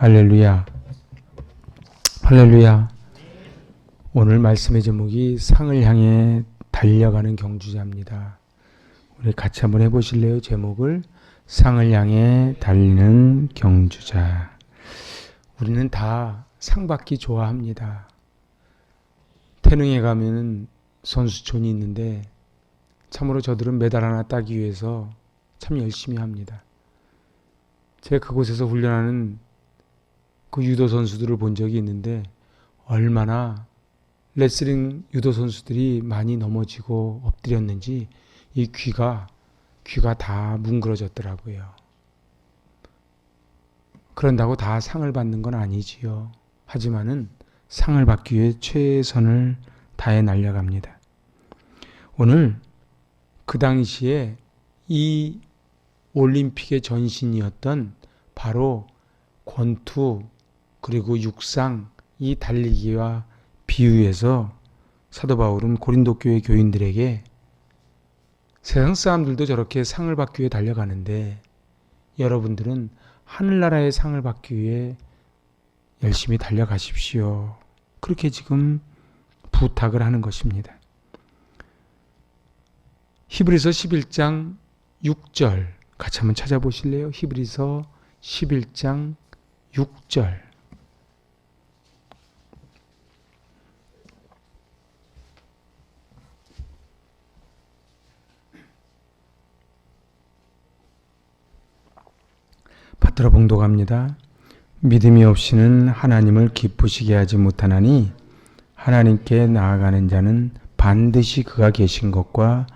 할렐루야. 할렐루야. 오늘 말씀의 제목이 상을 향해 달려가는 경주자입니다. 우리 같이 한번 해보실래요? 제목을 상을 향해 달리는 경주자. 우리는 다 상 받기 좋아합니다. 태릉에 가면 선수촌이 있는데 참으로 저들은 메달 하나 따기 위해서 참 열심히 합니다. 제가 그곳에서 훈련하는 그 유도 선수들을 본 적이 있는데 얼마나 레슬링 유도 선수들이 많이 넘어지고 엎드렸는지 이 귀가 다 뭉그러졌더라고요. 그런다고 다 상을 받는 건 아니지요. 하지만은 상을 받기 위해 최선을 다해 날려갑니다. 오늘 그 당시에 이 올림픽의 전신이었던 바로 권투 그리고 육상 이 달리기와 비유해서 사도 바울은 고린도 교회 교인들에게 세상 사람들도 저렇게 상을 받기 위해 달려가는데 여러분들은 하늘나라의 상을 받기 위해 열심히 달려가십시오. 그렇게 지금 부탁을 하는 것입니다. 히브리서 11장 6절 같이 한번 찾아보실래요? 히브리서 11장 6절. 받들어 봉독합니다. 믿음이 없이는 하나님을 기쁘시게 하지 못하나니 하나님께 나아가는 자는 반드시 그가 계신 것과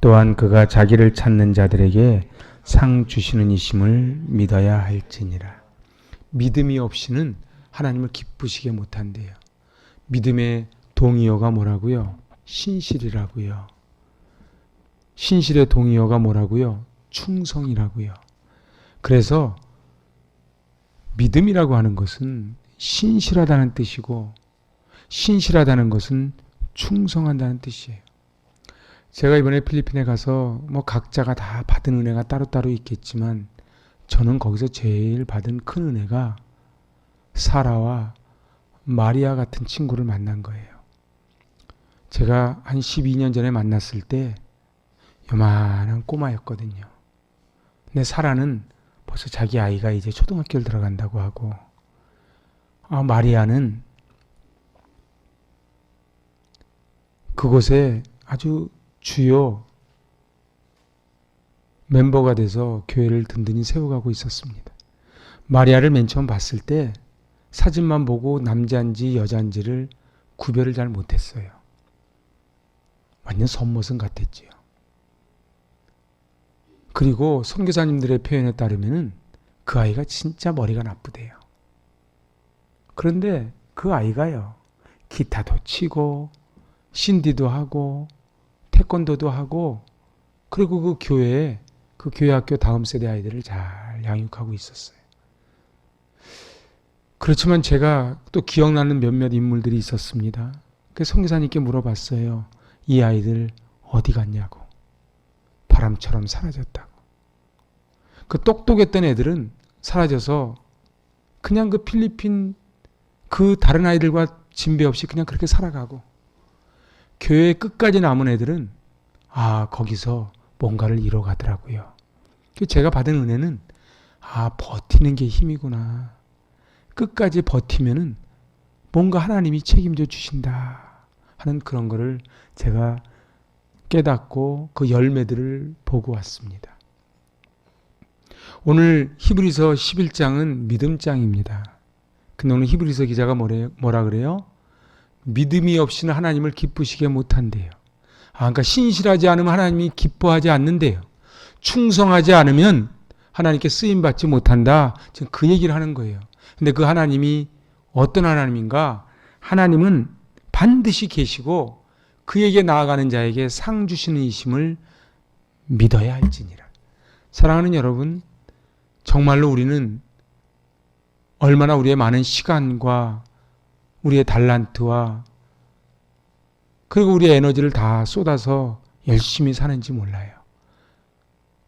또한 그가 자기를 찾는 자들에게 상 주시는 이심을 믿어야 할지니라. 믿음이 없이는 하나님을 기쁘시게 못한대요. 믿음의 동의어가 뭐라고요? 신실이라고요. 신실의 동의어가 뭐라고요? 충성이라고요. 그래서 믿음이라고 하는 것은 신실하다는 뜻이고 신실하다는 것은 충성한다는 뜻이에요. 제가 이번에 필리핀에 가서 각자가 다 받은 은혜가 따로따로 있겠지만 저는 거기서 제일 받은 큰 은혜가 사라와 마리아 같은 친구를 만난 거예요. 제가 한 12년 전에 만났을 때 요만한 꼬마였거든요. 근데 사라는 벌써 자기 아이가 이제 초등학교를 들어간다고 하고 마리아는 그곳에 아주 주요 멤버가 돼서 교회를 든든히 세워가고 있었습니다. 마리아를 맨 처음 봤을 때 사진만 보고 남자인지 여자인지를 구별을 잘 못했어요. 완전 선모성 같았지요. 그리고 선교사님들의 표현에 따르면 그 아이가 진짜 머리가 나쁘대요. 그런데 그 아이가요, 기타도 치고 신디도 하고 태권도도 하고 그리고 그 교회 학교 다음 세대 아이들을 잘 양육하고 있었어요. 그렇지만 제가 또 기억나는 몇몇 인물들이 있었습니다. 그래서 선교사님께 물어봤어요. 이 아이들 어디 갔냐고. 바람처럼 사라졌다고. 그 똑똑했던 애들은 사라져서 그냥 그 필리핀 그 다른 아이들과 진배 없이 그냥 그렇게 살아가고 교회 끝까지 남은 애들은 거기서 뭔가를 이뤄가더라고요. 제가 받은 은혜는 버티는 게 힘이구나. 끝까지 버티면은 뭔가 하나님이 책임져 주신다 하는 그런 거를 제가 깨닫고 그 열매들을 보고 왔습니다. 오늘 히브리서 11장은 믿음장입니다. 근데 오늘 히브리서 기자가 뭐라 그래요? 믿음이 없이는 하나님을 기쁘시게 못한대요. 그러니까 신실하지 않으면 하나님이 기뻐하지 않는데요. 충성하지 않으면 하나님께 쓰임받지 못한다. 지금 그 얘기를 하는 거예요. 근데 그 하나님이 어떤 하나님인가? 하나님은 반드시 계시고 그에게 나아가는 자에게 상 주시는 이심을 믿어야 할지니라. 사랑하는 여러분, 정말로 우리는 얼마나 우리의 많은 시간과 우리의 달란트와 그리고 우리의 에너지를 다 쏟아서 열심히 사는지 몰라요.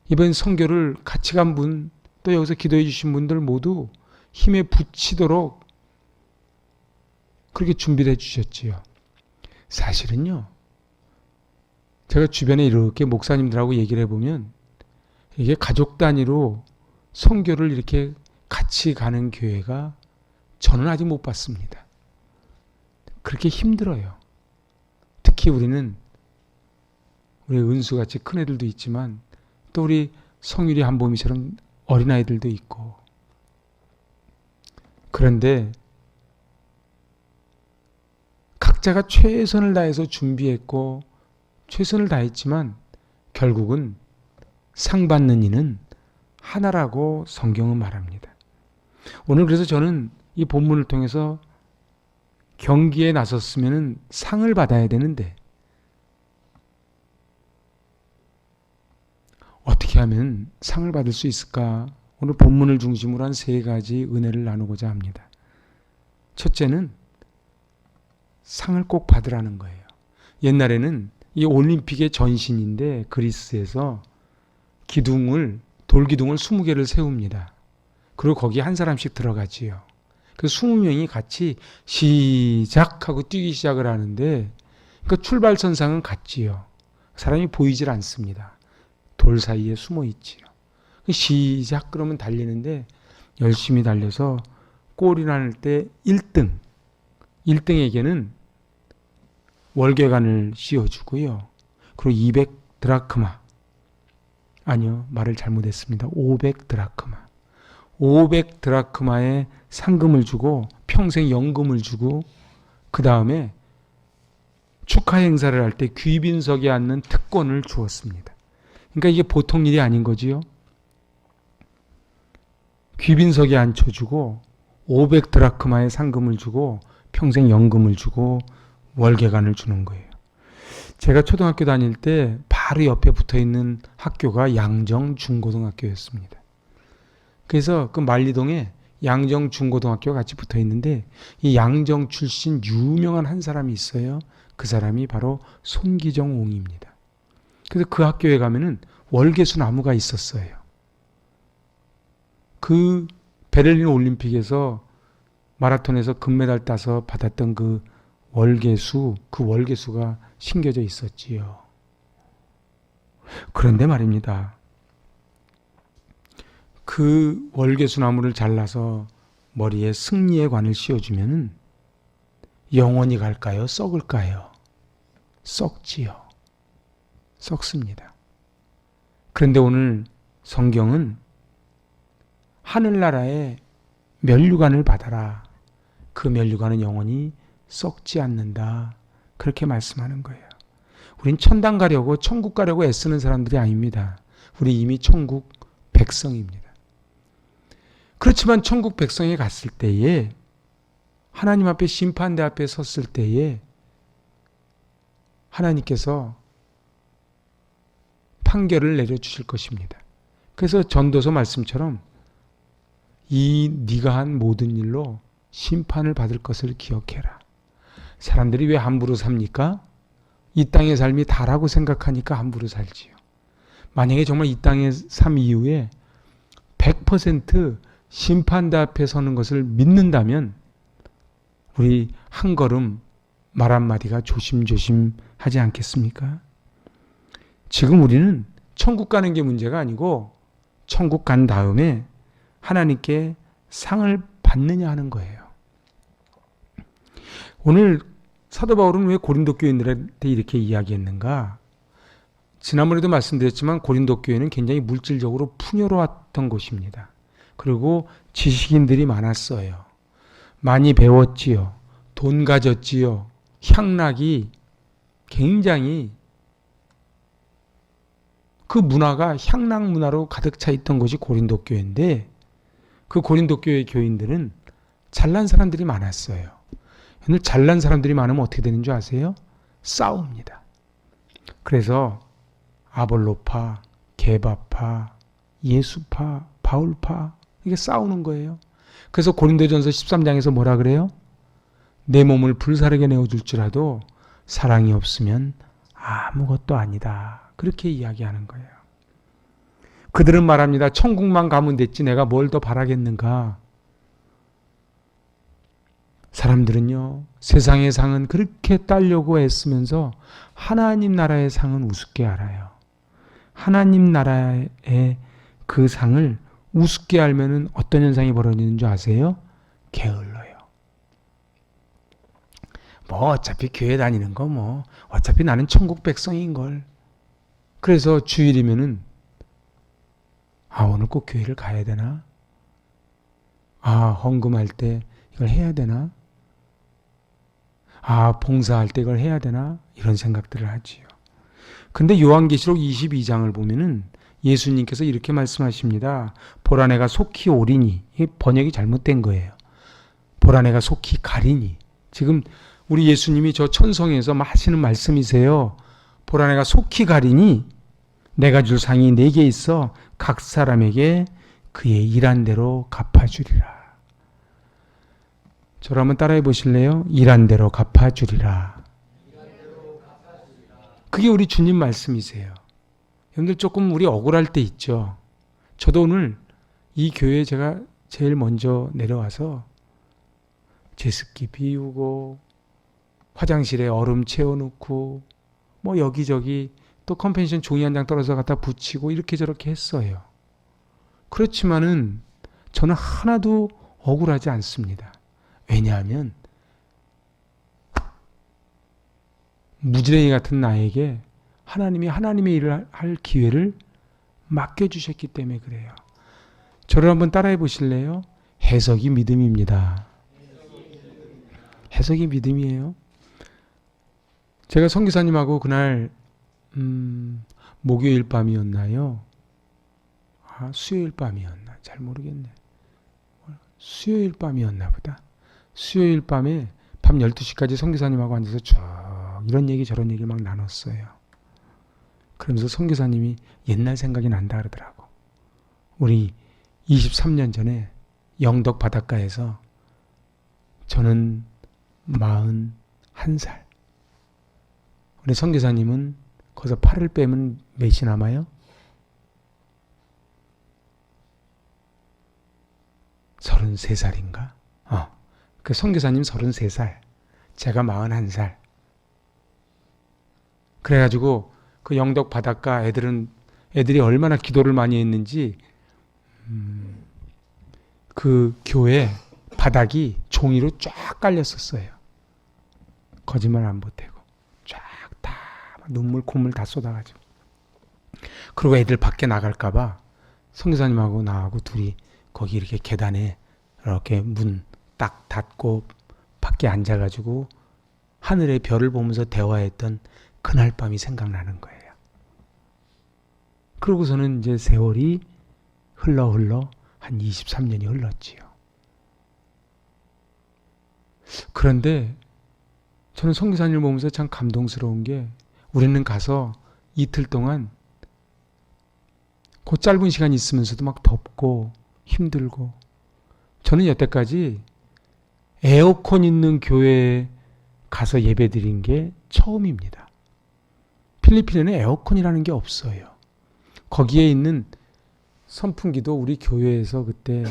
이번 선교를 같이 간 분, 또 여기서 기도해 주신 분들 모두 힘에 부치도록 그렇게 준비를 해주셨지요. 사실은요, 제가 주변에 이렇게 목사님들하고 얘기를 해보면 이게 가족 단위로 선교를 이렇게 같이 가는 교회가 저는 아직 못 봤습니다. 그렇게 힘들어요. 특히 우리는 우리 은수같이 큰 애들도 있지만 또 우리 성유리 한보미처럼 어린아이들도 있고, 그런데 각자가 최선을 다해서 준비했고 최선을 다했지만 결국은 상 받는 이는 하나라고 성경은 말합니다. 오늘 그래서 저는 이 본문을 통해서 경기에 나섰으면 상을 받아야 되는데 어떻게 하면 상을 받을 수 있을까? 오늘 본문을 중심으로 한 3가지 은혜를 나누고자 합니다. 첫째는 상을 꼭 받으라는 거예요. 옛날에는 이 올림픽의 전신인데 그리스에서 돌기둥을 20개를 세웁니다. 그리고 거기에 한 사람씩 들어가지요. 그 20명이 같이 시작하고 뛰기 시작을 하는데 그 출발선상은 같지요. 사람이 보이질 않습니다. 돌 사이에 숨어 있지요. 시작 그러면 달리는데 열심히 달려서 골이 날 때 1등에게는 월계관을 씌워주고요. 그리고 200드라크마. 아니요, 말을 잘못했습니다. 500드라크마. 500드라크마의 상금을 주고 평생 연금을 주고 그 다음에 축하 행사를 할 때 귀빈석에 앉는 특권을 주었습니다. 그러니까 이게 보통 일이 아닌 거지요. 귀빈석에 앉혀주고 500드라크마의 상금을 주고 평생 연금을 주고 월계관을 주는 거예요. 제가 초등학교 다닐 때 바로 옆에 붙어있는 학교가 양정중고등학교였습니다. 그래서 그 만리동에 양정중고등학교가 같이 붙어있는데 이 양정 출신 유명한 한 사람이 있어요. 그 사람이 바로 손기정 옹입니다. 그래서 그 학교에 가면은 월계수 나무가 있었어요. 그 베를린 올림픽에서 마라톤에서 금메달 따서 받았던 그 월계수가 심겨져 있었지요. 그런데 말입니다. 그 월계수 나무를 잘라서 머리에 승리의 관을 씌워주면 영원히 갈까요? 썩을까요? 썩지요. 썩습니다. 그런데 오늘 성경은 하늘나라에 면류관을 받아라. 그 면류관은 영원히 썩지 않는다. 그렇게 말씀하는 거예요. 우린 천당 가려고 천국 가려고 애쓰는 사람들이 아닙니다. 우리 이미 천국 백성입니다. 그렇지만 천국 백성에 갔을 때에 하나님 앞에 심판대 앞에 섰을 때에 하나님께서 판결을 내려주실 것입니다. 그래서 전도서 말씀처럼 네가 한 모든 일로 심판을 받을 것을 기억해라. 사람들이 왜 함부로 삽니까? 이 땅의 삶이 다라고 생각하니까 함부로 살지요. 만약에 정말 이 땅의 삶 이후에 100% 심판대 앞에 서는 것을 믿는다면 우리 한 걸음 말 한마디가 조심조심 하지 않겠습니까? 지금 우리는 천국 가는 게 문제가 아니고 천국 간 다음에 하나님께 상을 받느냐 하는 거예요. 오늘 사도 바울은 왜 고린도 교인들한테 이렇게 이야기했는가? 지난번에도 말씀드렸지만 고린도 교회는 굉장히 물질적으로 풍요로웠던 곳입니다. 그리고 지식인들이 많았어요. 많이 배웠지요. 돈 가졌지요. 향락이 굉장히 그 문화가 향락 문화로 가득 차 있던 것이 고린도 교회인데 그 고린도 교회 교인들은 잘난 사람들이 많았어요. 오늘 잘난 사람들이 많으면 어떻게 되는 줄 아세요? 싸웁니다. 그래서 아볼로파, 게바파, 예수파, 바울파 이게 싸우는 거예요. 그래서 고린도전서 13장에서 뭐라 그래요? 내 몸을 불사르게 내어줄지라도 사랑이 없으면 아무것도 아니다. 그렇게 이야기하는 거예요. 그들은 말합니다. 천국만 가면 됐지 내가 뭘 더 바라겠는가. 사람들은요, 세상의 상은 그렇게 따려고 애쓰면서 하나님 나라의 상은 우습게 알아요. 하나님 나라의 그 상을 우습게 알면은 어떤 현상이 벌어지는 줄 아세요? 게을러요. 뭐 어차피 교회 다니는 거 뭐 어차피 나는 천국 백성인 걸. 그래서 주일이면은 오늘 꼭 교회를 가야 되나? 헌금할 때 이걸 해야 되나? 봉사할 때 이걸 해야 되나? 이런 생각들을 하지요. 근데 요한계시록 22장을 보면은 예수님께서 이렇게 말씀하십니다. 보라 내가 속히 오리니. 이게 번역이 잘못된 거예요. 보라 내가 속히 가리니. 지금 우리 예수님이 저 천성에서 하시는 말씀이세요. 보라 내가 속히 가리니 내가 줄 상이 내게 있어 각 사람에게 그의 일한 대로 갚아주리라. 저를 한번 따라해 보실래요? 일한 대로 갚아주리라. 그게 우리 주님 말씀이세요. 여러분들 조금 우리 억울할 때 있죠. 저도 오늘 이 교회에 제가 제일 먼저 내려와서 제습기 비우고 화장실에 얼음 채워놓고 뭐 여기저기 또 컴펜션 종이 한 장 떨어져 갖다 붙이고 이렇게 저렇게 했어요. 그렇지만은 저는 하나도 억울하지 않습니다. 왜냐하면 무지랭이 같은 나에게 하나님이 하나님의 일을 할 기회를 맡겨주셨기 때문에 그래요. 저를 한번 따라해 보실래요? 해석이 믿음입니다. 해석이 믿음이에요. 제가 선교사님하고 그날 목요일 밤이었나요? 수요일 밤이었나? 잘 모르겠네. 수요일 밤이었나 보다. 수요일 밤에 밤 12시까지 선교사님하고 앉아서 쭉 이런 얘기 저런 얘기 막 나눴어요. 그러면서 선교사님이 옛날 생각이 난다 그러더라고. 우리 23년 전에 영덕 바닷가에서 저는 41살. 우리 선교사님은 거기서 팔을 빼면 몇이 남아요? 33살인가? 그 선교사님 33살. 제가 41살. 그래가지고 그 영덕 바닷가 애들이 얼마나 기도를 많이 했는지 그 교회 바닥이 종이로 쫙 깔렸었어요. 거짓말 안 보태고 쫙 다 눈물 콧물 다 쏟아가지고. 그리고 애들 밖에 나갈까봐 선교사님하고 나하고 둘이 거기 이렇게 계단에 이렇게 문 딱 닫고 밖에 앉아가지고 하늘의 별을 보면서 대화했던 그날 밤이 생각나는 거예요. 그러고서는 이제 세월이 흘러 한 23년이 흘렀지요. 그런데 저는 선교사님을 보면서 참 감동스러운 게 우리는 가서 이틀 동안 그 짧은 시간 있으면서도 막 덥고 힘들고 저는 여태까지 에어컨 있는 교회에 가서 예배 드린 게 처음입니다. 필리핀에는 에어컨이라는 게 없어요. 거기에 있는 선풍기도 우리 교회에서 그때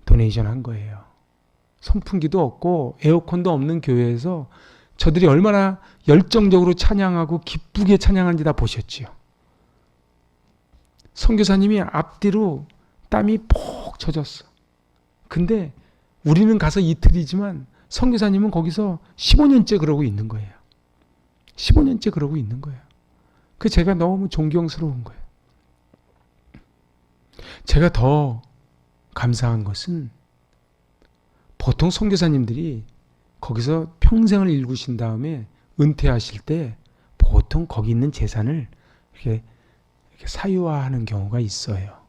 도네이션 한 거예요. 선풍기도 없고 에어컨도 없는 교회에서 저들이 얼마나 열정적으로 찬양하고 기쁘게 찬양하는지 다 보셨지요. 선교사님이 앞뒤로 땀이 폭 젖었어. 근데 우리는 가서 이틀이지만 선교사님은 거기서 15년째 그러고 있는 거예요. 15년째 그러고 있는 거예요. 그 제가 너무 존경스러운 거예요. 제가 더 감사한 것은 보통 선교사님들이 거기서 평생을 일구신 다음에 은퇴하실 때 보통 거기 있는 재산을 이렇게 사유화하는 경우가 있어요.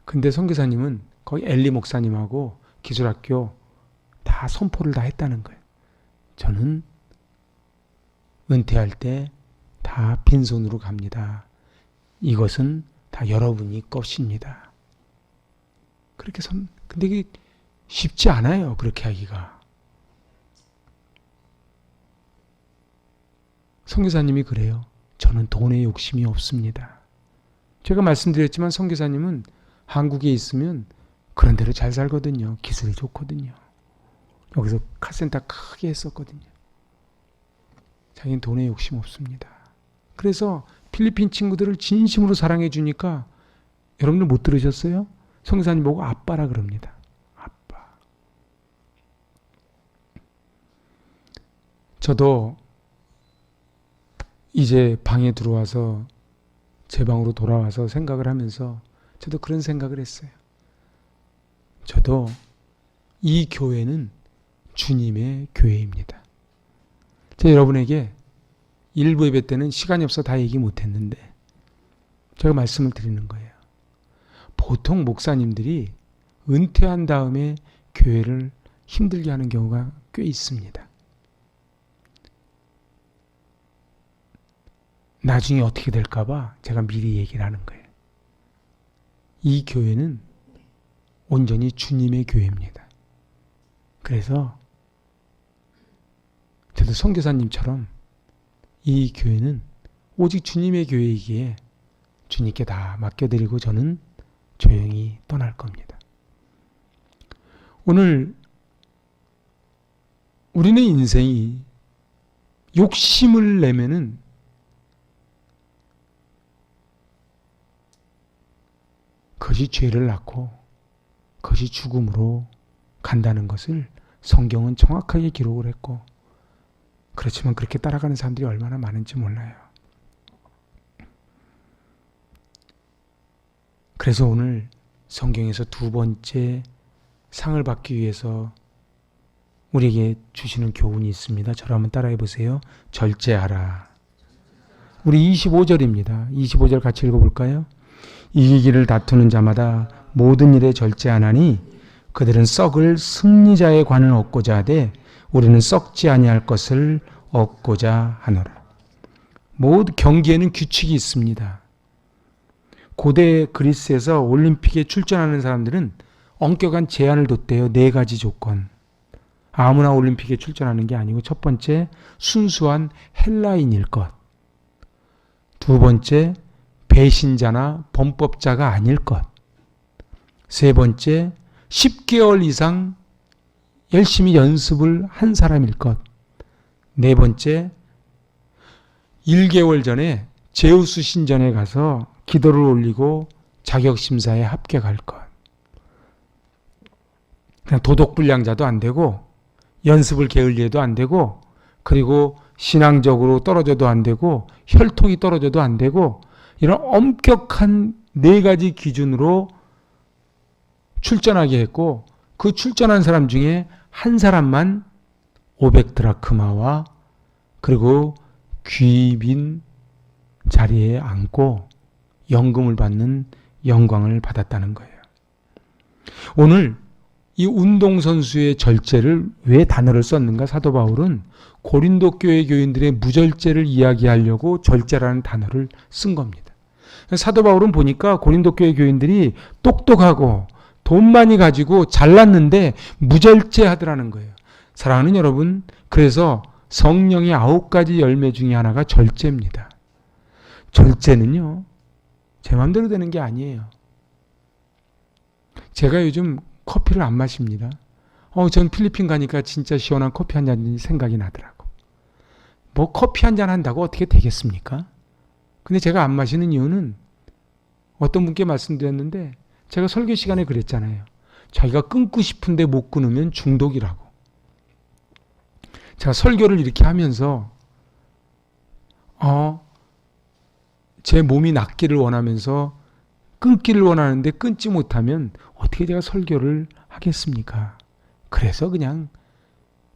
근데 선교사님은 거기 엘리 목사님하고 기술학교 다 선포를 다 했다는 거예요. 저는 은퇴할 때 다 빈손으로 갑니다. 이것은 다 여러분이 것입니다. 그렇게 근데 이게 쉽지 않아요. 그렇게 하기가. 선교사님이 그래요. 저는 돈에 욕심이 없습니다. 제가 말씀드렸지만 선교사님은 한국에 있으면 그런 대로 잘 살거든요. 기술이 좋거든요. 여기서 카센터 크게 했었거든요. 자기는 돈에 욕심 없습니다. 그래서 필리핀 친구들을 진심으로 사랑해 주니까 여러분들 못 들으셨어요? 성사님 보고 아빠라 그럽니다. 아빠. 저도 이제 방에 들어와서 제 방으로 돌아와서 생각을 하면서 저도 그런 생각을 했어요. 저도 이 교회는 주님의 교회입니다. 제가 여러분에게 일부 예배 때는 시간이 없어 다 얘기 못했는데 제가 말씀을 드리는 거예요. 보통 목사님들이 은퇴한 다음에 교회를 힘들게 하는 경우가 꽤 있습니다. 나중에 어떻게 될까 봐 제가 미리 얘기를 하는 거예요. 이 교회는 온전히 주님의 교회입니다. 그래서 저도 선교사님처럼 이 교회는 오직 주님의 교회이기에 주님께 다 맡겨드리고 저는 조용히 떠날 겁니다. 오늘 우리는 인생이 욕심을 내면은 그것이 죄를 낳고 그것이 죽음으로 간다는 것을 성경은 정확하게 기록을 했고, 그렇지만 그렇게 따라가는 사람들이 얼마나 많은지 몰라요. 그래서 오늘 성경에서 두 번째 상을 받기 위해서 우리에게 주시는 교훈이 있습니다. 저를 한번 따라해 보세요. 절제하라. 우리 25절입니다. 25절 같이 읽어볼까요? 이기기를 다투는 자마다 모든 일에 절제하나니 그들은 썩을 승리자의 관을 얻고자 하되 우리는 썩지 아니할 것을 얻고자 하노라. 모든 경기에는 규칙이 있습니다. 고대 그리스에서 올림픽에 출전하는 사람들은 엄격한 제한을 뒀대요. 4가지 조건. 아무나 올림픽에 출전하는 게 아니고, 첫 번째, 순수한 헬라인일 것. 두 번째, 배신자나 범법자가 아닐 것. 세 번째, 10개월 이상 열심히 연습을 한 사람일 것. 네 번째, 1개월 전에 제우스 신전에 가서 기도를 올리고 자격심사에 합격할 것. 그냥 도덕불량자도 안 되고, 연습을 게을리해도 안 되고, 그리고 신앙적으로 떨어져도 안 되고, 혈통이 떨어져도 안 되고, 이런 엄격한 4가지 기준으로 출전하게 했고, 그 출전한 사람 중에 한 사람만 500드라크마와 그리고 귀빈 자리에 앉고 연금을 받는 영광을 받았다는 거예요. 오늘 이 운동선수의 절제를 왜 단어를 썼는가? 사도 바울은 고린도 교회 교인들의 무절제를 이야기하려고 절제라는 단어를 쓴 겁니다. 사도 바울은 보니까 고린도 교회 교인들이 똑똑하고 돈 많이 가지고 잘났는데 무절제 하더라는 거예요. 사랑하는 여러분, 그래서 성령의 9가지 열매 중에 하나가 절제입니다. 절제는요, 제 마음대로 되는 게 아니에요. 제가 요즘 커피를 안 마십니다. 전 필리핀 가니까 진짜 시원한 커피 한 잔 생각이 나더라고. 뭐 커피 한 잔 한다고 어떻게 되겠습니까? 근데 제가 안 마시는 이유는 어떤 분께 말씀드렸는데, 제가 설교 시간에 그랬잖아요. 자기가 끊고 싶은데 못 끊으면 중독이라고. 제가 설교를 이렇게 하면서 제 몸이 낫기를 원하면서 끊기를 원하는데 끊지 못하면 어떻게 제가 설교를 하겠습니까? 그래서 그냥,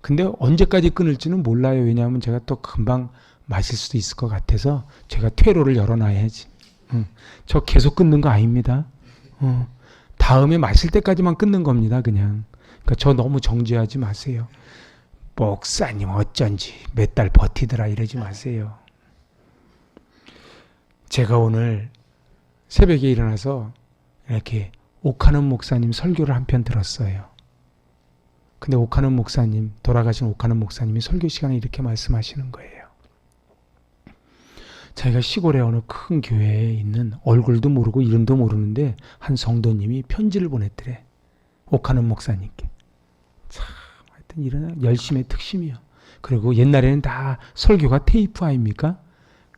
근데 언제까지 끊을지는 몰라요. 왜냐하면 제가 또 금방 마실 수도 있을 것 같아서 제가 퇴로를 열어놔야지. 저 계속 끊는 거 아닙니다. 다음에 마실 때까지만 끊는 겁니다. 그냥. 그러니까 저 너무 정죄하지 마세요. 목사님 어쩐지 몇 달 버티더라 이러지 마세요. 제가 오늘 새벽에 일어나서 이렇게 옥하는 목사님 설교를 한 편 들었어요. 근데 옥하는 목사님, 돌아가신 옥하는 목사님이 설교 시간에 이렇게 말씀하시는 거예요. 자기가 시골의 어느 큰 교회에 있는, 얼굴도 모르고 이름도 모르는데 한 성도님이 편지를 보냈더래. 옥하는 목사님께. 참, 하여튼 하여튼 이런 열심의 특심이요. 그리고 옛날에는 다 설교가 테이프 아닙니까?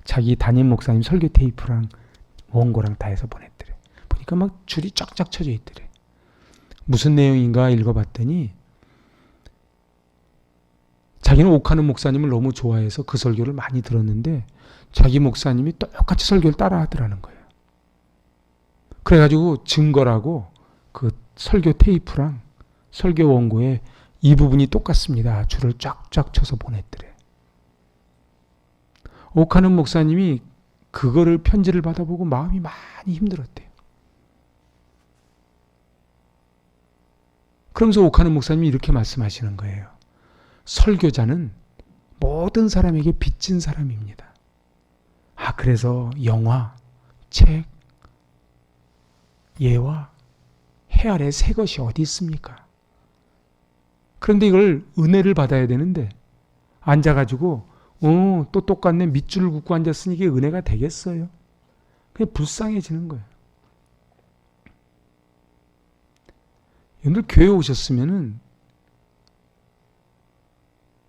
자기 담임 목사님 설교 테이프랑 원고랑 다 해서 보냈더래. 보니까 막 줄이 쫙쫙 쳐져 있더래. 무슨 내용인가 읽어봤더니 자기는 옥하는 목사님을 너무 좋아해서 그 설교를 많이 들었는데 자기 목사님이 똑같이 설교를 따라 하더라는 거예요. 그래가지고 증거라고 그 설교 테이프랑 설교 원고에 이 부분이 똑같습니다. 줄을 쫙쫙 쳐서 보냈더래. 옥하는 목사님이 그거를 편지를 받아보고 마음이 많이 힘들었대요. 그러면서 옥하는 목사님이 이렇게 말씀하시는 거예요. 설교자는 모든 사람에게 빚진 사람입니다. 그래서 영화, 책, 예와 해 아래 새 것이 어디 있습니까? 그런데 이걸 은혜를 받아야 되는데 앉아가지고 또 똑같네 밑줄을 긋고 앉았으니 이게 은혜가 되겠어요? 그냥 불쌍해지는 거예요. 여러분들 교회 오셨으면은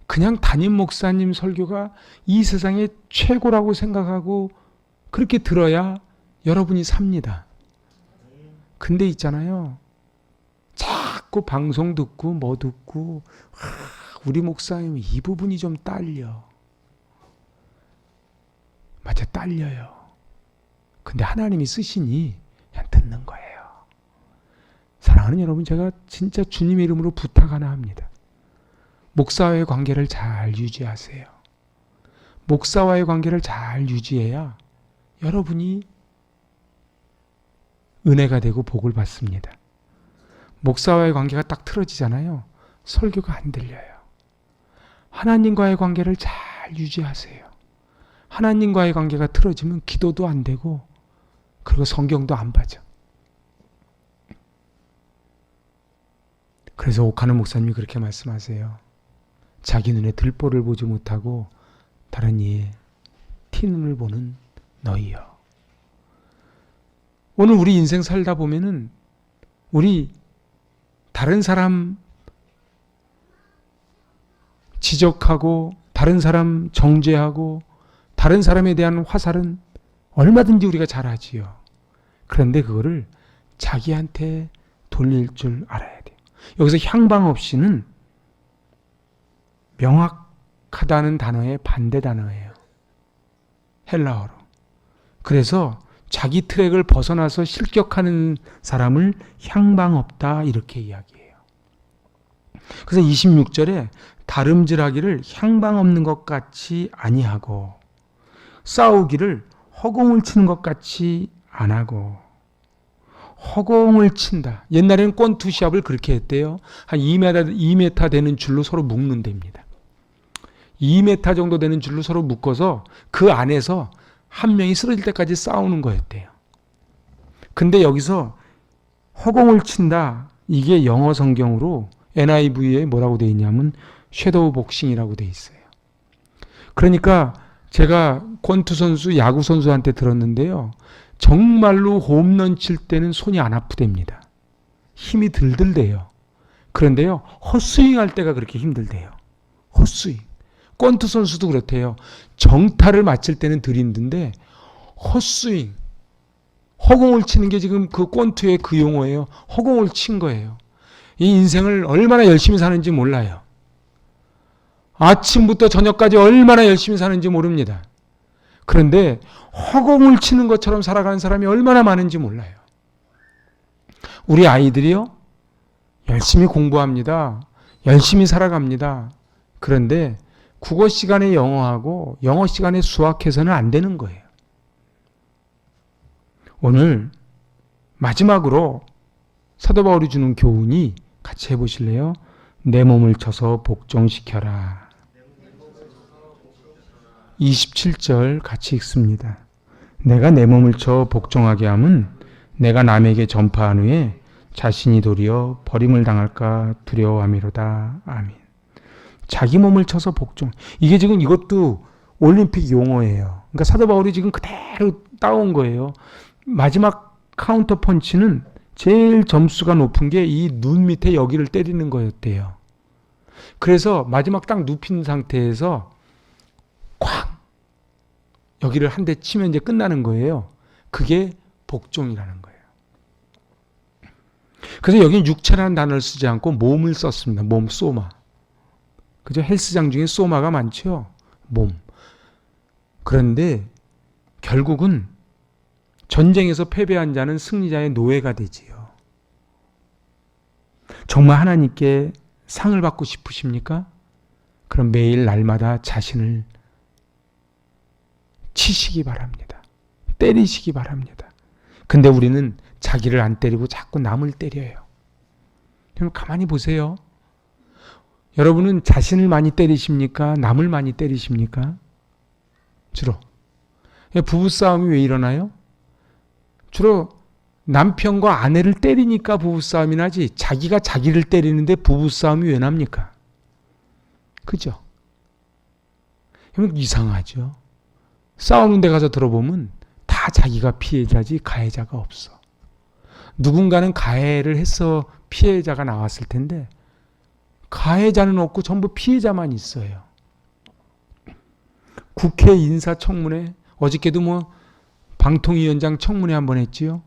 그냥 담임 목사님 설교가 이 세상의 최고라고 생각하고 그렇게 들어야 여러분이 삽니다. 근데 있잖아요. 자꾸 방송 듣고 뭐 듣고 우리 목사님 이 부분이 좀 딸려. 맞아, 딸려요. 근데 하나님이 쓰시니 그냥 듣는 거예요. 사랑하는 여러분, 제가 진짜 주님의 이름으로 부탁 하나 합니다. 목사와의 관계를 잘 유지하세요. 목사와의 관계를 잘 유지해야 여러분이 은혜가 되고 복을 받습니다. 목사와의 관계가 딱 틀어지잖아요. 설교가 안 들려요. 하나님과의 관계를 잘 유지하세요. 하나님과의 관계가 틀어지면 기도도 안 되고 그리고 성경도 안 봐져. 그래서 옥하는 목사님이 그렇게 말씀하세요. 자기 눈에 들보를 보지 못하고 다른 이의 티눈을 보는 너희여. 오늘 우리 인생 살다 보면은 우리 다른 사람 지적하고 다른 사람 정죄하고 다른 사람에 대한 화살은 얼마든지 우리가 잘하지요. 그런데 그거를 자기한테 돌릴 줄 알아야 돼요. 여기서 향방 없이는 명확하다는 단어의 반대 단어예요. 헬라어로. 그래서 자기 트랙을 벗어나서 실격하는 사람을 향방 없다 이렇게 이야기해요. 그래서 26절에 다름질하기를 향방 없는 것 같이 아니하고 싸우기를 허공을 치는 것 같이 안 하고. 허공을 친다. 옛날에는 권투시합을 그렇게 했대요. 한 2m 되는 줄로 서로 묶는답니다. 2m 정도 되는 줄로 서로 묶어서 그 안에서 한 명이 쓰러질 때까지 싸우는 거였대요. 근데 여기서 허공을 친다. 이게 영어 성경으로 NIV에 뭐라고 되어 있냐면 섀도우 복싱이라고 되어 있어요. 그러니까 제가 권투 선수, 야구 선수한테 들었는데요. 정말로 홈런 칠 때는 손이 안 아프답니다. 힘이 들들대요. 그런데요, 헛스윙 할 때가 그렇게 힘들대요. 헛스윙. 권투 선수도 그렇대요. 정타를 맞힐 때는 덜 힘든데 헛스윙, 허공을 치는 게 지금 그 권투의 그 용어예요. 허공을 친 거예요. 이 인생을 얼마나 열심히 사는지 몰라요. 아침부터 저녁까지 얼마나 열심히 사는지 모릅니다. 그런데 허공을 치는 것처럼 살아가는 사람이 얼마나 많은지 몰라요. 우리 아이들이요, 열심히 공부합니다. 열심히 살아갑니다. 그런데 국어 시간에 영어하고 영어 시간에 수학해서는 안 되는 거예요. 오늘 마지막으로 사도 바울이 주는 교훈이 같이 해보실래요? 내 몸을 쳐서 복종시켜라. 27절 같이 읽습니다. 내가 내 몸을 쳐 복종하게 함은 내가 남에게 전파한 후에 자신이 도리어 버림을 당할까 두려워함이로다. 아멘. 자기 몸을 쳐서 복종. 이게 지금 이것도 올림픽 용어예요. 그러니까 사도 바울이 지금 그대로 따온 거예요. 마지막 카운터 펀치는 제일 점수가 높은 게 이 눈 밑에 여기를 때리는 거였대요. 그래서 마지막 딱 눕힌 상태에서 쾅! 여기를 한 대 치면 이제 끝나는 거예요. 그게 복종이라는 거예요. 그래서 여기는 육체라는 단어를 쓰지 않고 몸을 썼습니다. 몸, 소마. 그죠? 헬스장 중에 소마가 많죠? 몸. 그런데 결국은 전쟁에서 패배한 자는 승리자의 노예가 되지요. 정말 하나님께 상을 받고 싶으십니까? 그럼 매일 날마다 자신을 치시기 바랍니다. 때리시기 바랍니다. 근데 우리는 자기를 안 때리고 자꾸 남을 때려요. 여러분 가만히 보세요. 여러분은 자신을 많이 때리십니까? 남을 많이 때리십니까? 주로. 부부싸움이 왜 일어나요? 주로 남편과 아내를 때리니까 부부싸움이 나지 자기가 자기를 때리는데 부부싸움이 왜 납니까? 그죠? 그러면 이상하죠. 싸우는 데 가서 들어보면 다 자기가 피해자지 가해자가 없어. 누군가는 가해를 해서 피해자가 나왔을 텐데 가해자는 없고 전부 피해자만 있어요. 국회 인사청문회 어저께도 방통위원장 청문회 한번 했지요.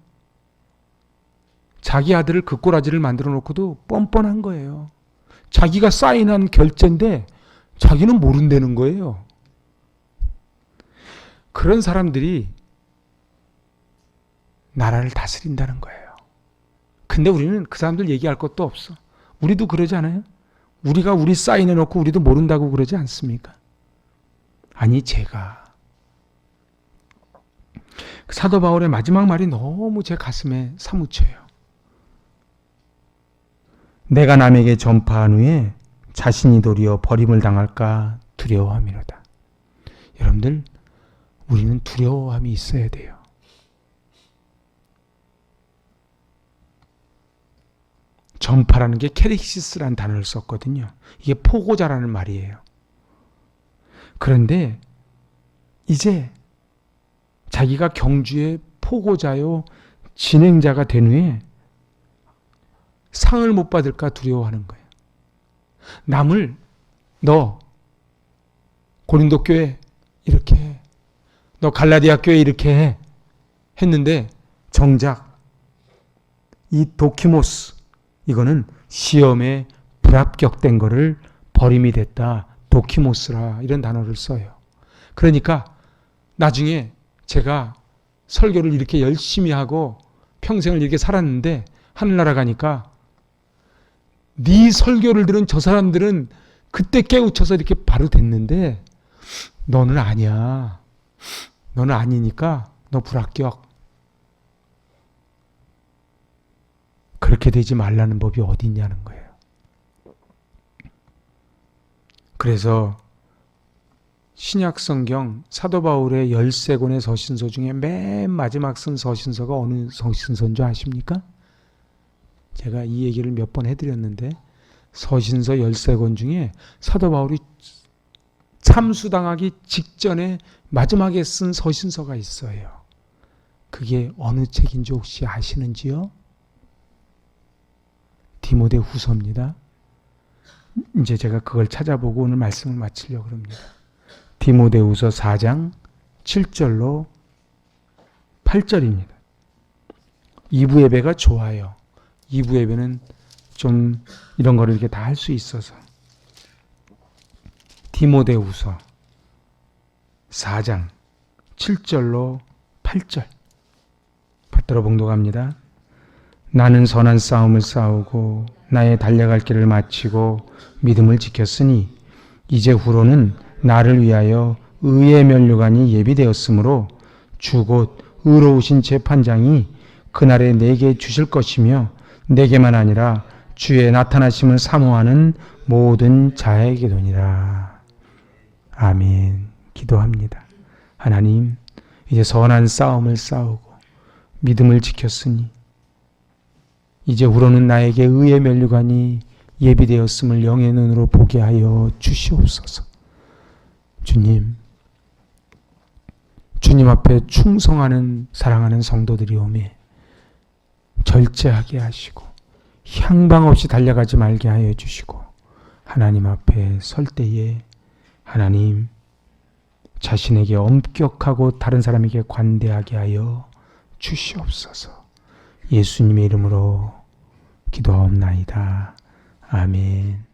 자기 아들을 그 꼬라지를 만들어 놓고도 뻔뻔한 거예요. 자기가 사인한 결제인데 자기는 모른다는 거예요. 그런 사람들이 나라를 다스린다는 거예요. 근데 우리는 그 사람들 얘기할 것도 없어. 우리도 그러지 않아요? 우리가 우리 사인해 놓고 우리도 모른다고 그러지 않습니까? 아니 제가 사도 바울의 마지막 말이 너무 제 가슴에 사무쳐요. 내가 남에게 전파한 후에 자신이 도리어 버림을 당할까 두려워함이로다. 여러분들 우리는 두려워함이 있어야 돼요. 전파라는 게 케릭시스라는 단어를 썼거든요. 이게 포고자라는 말이에요. 그런데 이제 자기가 경주의 포고자요 진행자가 된 후에 상을 못 받을까 두려워하는 거예요. 남을 너 고린도 교회 이렇게 해. 너 갈라디아 교회 이렇게 해. 했는데 정작 이 도키모스 이거는 시험에 불합격된 거를 버림이 됐다. 도키모스라 이런 단어를 써요. 그러니까 나중에 제가 설교를 이렇게 열심히 하고 평생을 이렇게 살았는데 하늘나라 가니까 네 설교를 들은 저 사람들은 그때 깨우쳐서 이렇게 바로 됐는데 너는 아니야. 너는 아니니까 너 불합격. 그렇게 되지 말라는 법이 어디 있냐는 거예요. 그래서 신약성경 사도 바울의 13권의 서신서 중에 맨 마지막 쓴 서신서가 어느 서신서인 줄 아십니까? 제가 이 얘기를 몇 번 해드렸는데 서신서 13권 중에 사도 바울이 참수당하기 직전에 마지막에 쓴 서신서가 있어요. 그게 어느 책인지 혹시 아시는지요? 디모데후서입니다. 이제 제가 그걸 찾아보고 오늘 말씀을 마치려고 합니다. 디모데후서 4장 7절로 8절입니다. 2부 예배가 좋아요. 2부 예배는 좀 이런 거를 이렇게 다 할 수 있어서. 디모데후서 4장 7절로 8절 받들어 봉독합니다. 나는 선한 싸움을 싸우고 나의 달려갈 길을 마치고 믿음을 지켰으니 이제 후로는 나를 위하여 의의 면류관이 예비되었으므로 주 곧 의로우신 재판장이 그날에 내게 주실 것이며 내게만 아니라 주의 나타나심을 사모하는 모든 자에게도니라. 아멘. 기도합니다. 하나님, 이제 선한 싸움을 싸우고 믿음을 지켰으니 이제 후로는 나에게 의의 면류관이 예비되었음을 영의 눈으로 보게 하여 주시옵소서. 주님, 주님 앞에 충성하는 사랑하는 성도들이 오매 절제하게 하시고 향방 없이 달려가지 말게 하여 주시고 하나님 앞에 설 때에 하나님 자신에게 엄격하고 다른 사람에게 관대하게 하여 주시옵소서. 예수님의 이름으로 기도하옵나이다. 아멘.